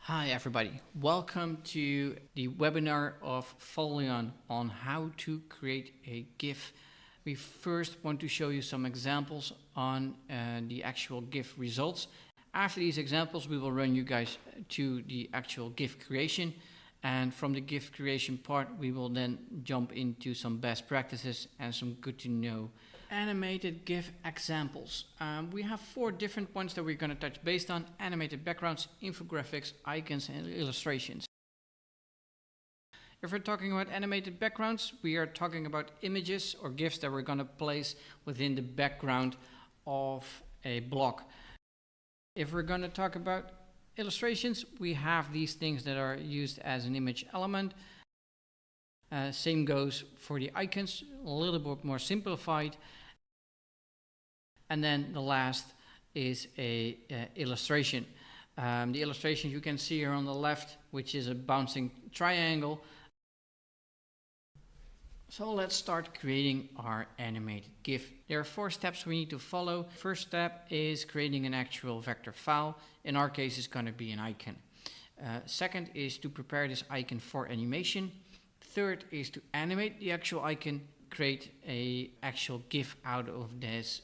Hi everybody, welcome to the webinar of Foleon on how to create a GIF. We first want to show you some examples on the actual GIF results. After these examples we will run you guys to the actual GIF creation, and from the GIF creation part we will then jump into some best practices and some good to know animated GIF examples. We have 4 different ones that we're going to touch based on animated backgrounds, infographics, icons and illustrations. If we're talking about animated backgrounds, we are talking about images or GIFs that we're going to place within the background of a block. If we're going to talk about illustrations, we have these things that are used as an image element. Same goes for the icons, a little bit more simplified. And then the last is a illustration. The illustration you can see here on the left, which is a bouncing triangle. So let's start creating our animated GIF. There are 4 steps we need to follow. First step is creating an actual vector file. In our case, it's going to be an icon. Second is to prepare this icon for animation. Third is to animate the actual icon, create an actual GIF out of this.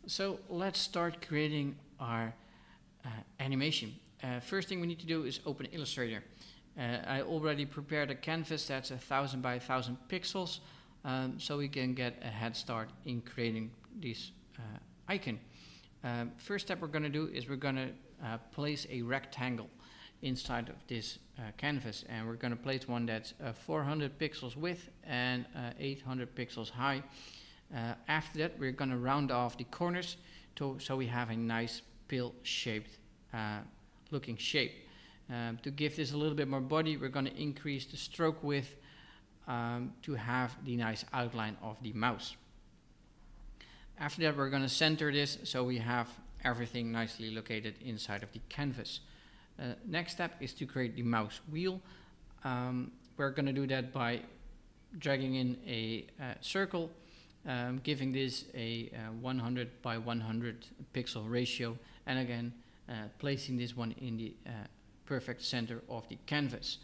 So let's start creating our animation. First thing we need to do is open Illustrator. I already prepared a canvas that's 1000 by 1000 pixels, so we can get a head start in creating this icon. First step we're going to do is we're going to place a rectangle inside of this canvas, and we're going to place one that's 400 pixels width and 800 pixels high. After that we're going to round off the corners so we have a nice pill shaped looking shape. To give this a little bit more body, we're going to increase the stroke width to have the nice outline of the mouse. After that we're going to center this so we have everything nicely located inside of the canvas. Next step is to create the mouse wheel. We're going to do that by dragging in a circle, giving this a 100 by 100 pixel ratio, and again placing this one in the perfect center of the canvas.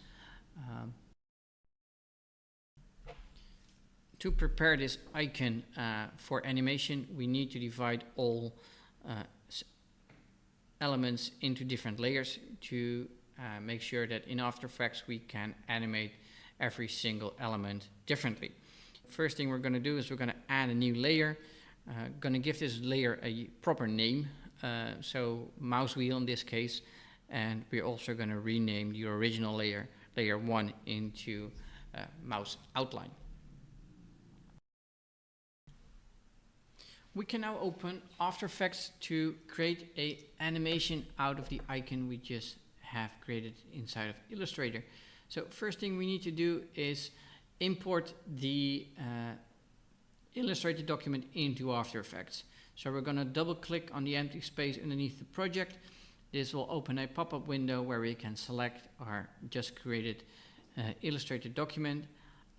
To prepare this icon for animation, we need to divide all elements into different layers to make sure that in After Effects we can animate every single element differently. First thing we're going to do is we're going to add a new layer. Going to give this layer a proper name, so mouse wheel in this case, and we're also going to rename the original layer, layer 1, into mouse outline. We can now open After Effects to create an animation out of the icon we just have created inside of Illustrator. So first thing we need to do is import the Illustrator document into After Effects. So we're going to double click on the empty space underneath the project. This will open a pop-up window where we can select our just created Illustrator document.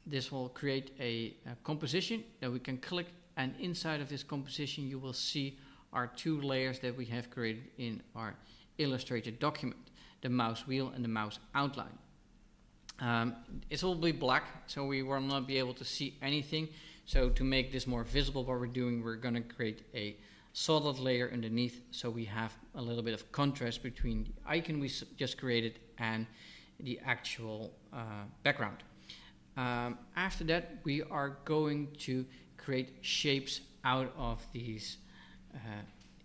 This will create a composition that we can click, and inside of this composition you will see our 2 layers that we have created in our Illustrator document, the mouse wheel and the mouse outline. It will be black, so we will not be able to see anything. So to make this more visible what we're doing, we're going to create a solid layer underneath so we have a little bit of contrast between the icon we just created and the actual background. After that we are going to create shapes out of these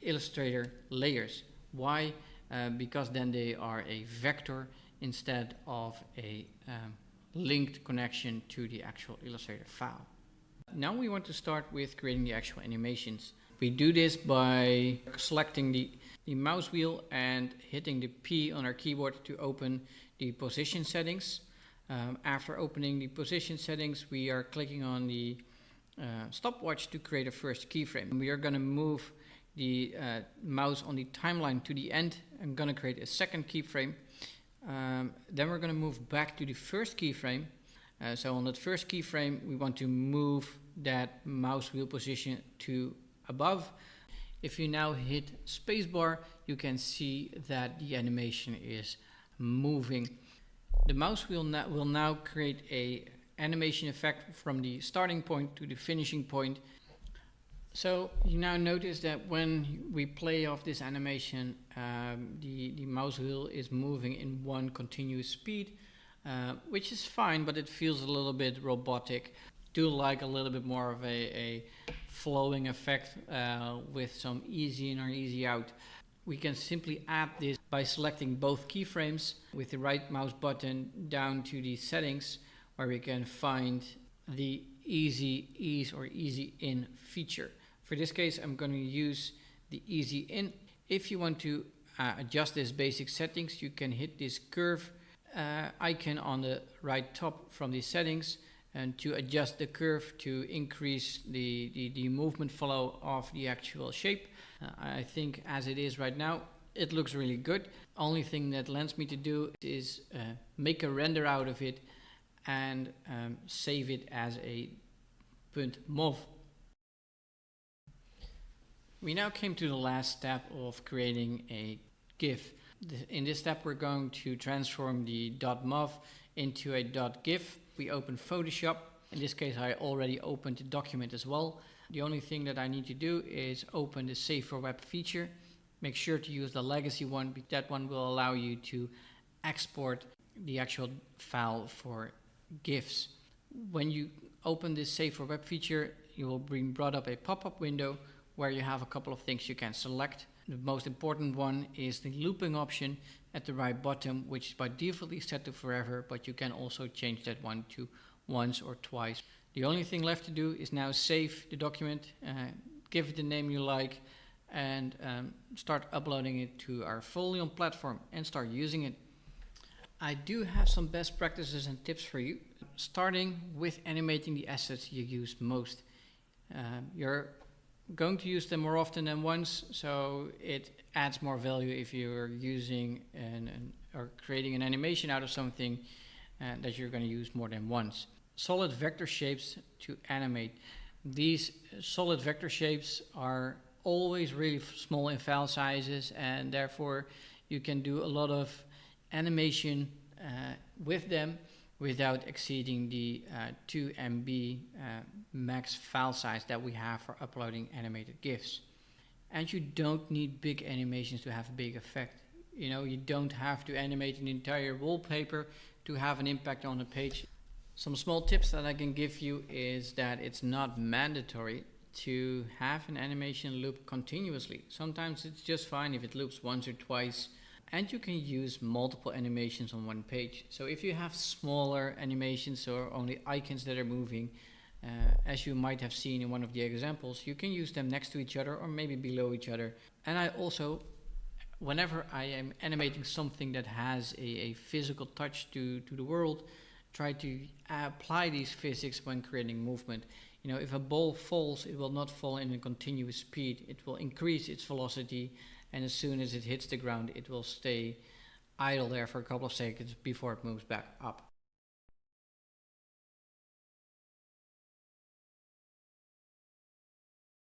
Illustrator layers. Why? Because then they are a vector instead of a linked connection to the actual Illustrator file. Now we want to start with creating the actual animations. We do this by selecting the mouse wheel and hitting the P on our keyboard to open the position settings. After opening the position settings, we are clicking on the stopwatch to create a first keyframe. We are going to move the mouse on the timeline to the end. I'm going to create a second keyframe. Then we're going to move back to the first keyframe. So on that first keyframe we want to move that mouse wheel position to above. If you now hit spacebar, you can see that the animation is moving. The mouse wheel will now create a animation effect from the starting point to the finishing point. So you now notice that when we play off this animation, the mouse wheel is moving in one continuous speed, which is fine, but it feels a little bit robotic. Do like a little bit more of a flowing effect with some easy in or easy out. We can simply add this by selecting both keyframes with the right mouse button down to the settings, where we can find the easy ease or easy in feature. For this case, I'm going to use the easy in. If you want to adjust this basic settings, you can hit this curve icon on the right top from the settings, and to adjust the curve to increase the movement flow of the actual shape. I think as it is right now, it looks really good. Only thing that lends me to do is make a render out of it and save it as a .mov. We now came to the last step of creating a GIF. In this step, we're going to transform the .mov into a .gif. We open Photoshop. In this case, I already opened the document as well. The only thing that I need to do is open the Save for Web feature. Make sure to use the legacy one, because that one will allow you to export the actual file for GIFs. When you open this Save for Web feature, you will be brought up a pop-up window where you have a couple of things you can select. The most important one is the looping option at the right bottom, which is by default set to forever, but you can also change that one to once or twice. The only thing left to do is now save the document, give it the name you like, and start uploading it to our Foleon platform and start using it. I do have some best practices and tips for you, starting with animating the assets you use most. You're going to use them more often than once, so it adds more value if you're using or creating an animation out of something that you're going to use more than once. Solid vector shapes to animate. These solid vector shapes are always really small in file sizes, and therefore you can do a lot of animation with them without exceeding the 2 MB max file size that we have for uploading animated GIFs. And you don't need big animations to have a big effect. You know, you don't have to animate an entire wallpaper to have an impact on the page. Some small tips that I can give you is that it's not mandatory to have an animation loop continuously. Sometimes it's just fine if it loops once or twice, and you can use multiple animations on one page. So if you have smaller animations or only icons that are moving, as you might have seen in one of the examples, you can use them next to each other or maybe below each other. And I also, whenever I am animating something that has a physical touch to the world, try to apply these physics when creating movement. You know, if a ball falls, it will not fall in a continuous speed. It will increase its velocity, and as soon as it hits the ground, it will stay idle there for a couple of seconds before it moves back up.